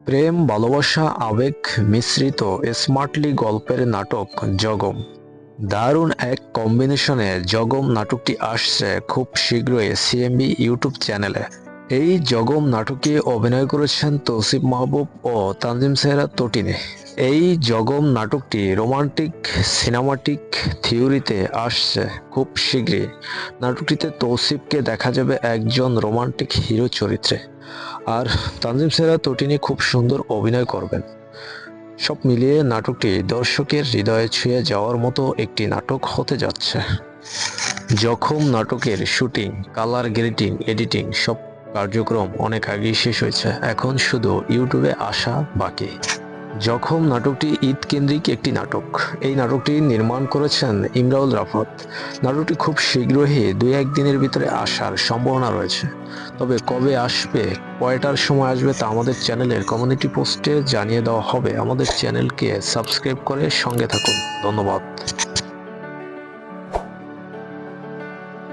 প্রেম, ভালোবাসা, আবেগ মিশ্রিত স্মার্টলি গল্পের নাটক জগম। দারুণ এক কম্বিনেশনে জগম নাটকটি আসছে খুব শীঘ্রই সিএমবি ইউটিউব চ্যানেলে। এই জগম নাটকে অভিনয় করেছেন তৌসিফ মাহবুব ও তানজিম সেহরা তটিনী। এই জগম নাটকটি রোমান্টিক সিনেমাটিক থিওরিতে আসছে খুব শীঘ্রই। নাটকটিতে তৌসিফকে দেখা যাবে একজন রোমান্টিক হিরো চরিত্রে, আর তানজিম সেহরা তটিনী খুব সুন্দর অভিনয় করবেন। সব মিলিয়ে নাটকটি দর্শকের হৃদয়ে ছুঁয়ে যাওয়ার মতো একটি নাটক হতে যাচ্ছে। জখম নাটকের শুটিং, কালার গ্রেডিং, এডিটিং সব কার্যক্রম অনেক আগেই শেষ হয়েছে, এখন শুধু ইউটিউবে আসা বাকি। জখম নাটকটি ঈদ কেন্দ্রিক একটি নাটক। এই নাটকটি নির্মাণ করেছেন ইমরাউল রাফাত। নাটকটি খুব শীঘ্রই 2-1 দিনের ভিতরে আসার সম্ভাবনা রয়েছে। তবে কবে আসবে, কয়টার সময় আসবে তা আমাদের চ্যানেলের কমিউনিটি পোস্টে জানিয়ে দেওয়া হবে। আমাদের চ্যানেলকে সাবস্ক্রাইব করে সঙ্গে থাকুন। ধন্যবাদ।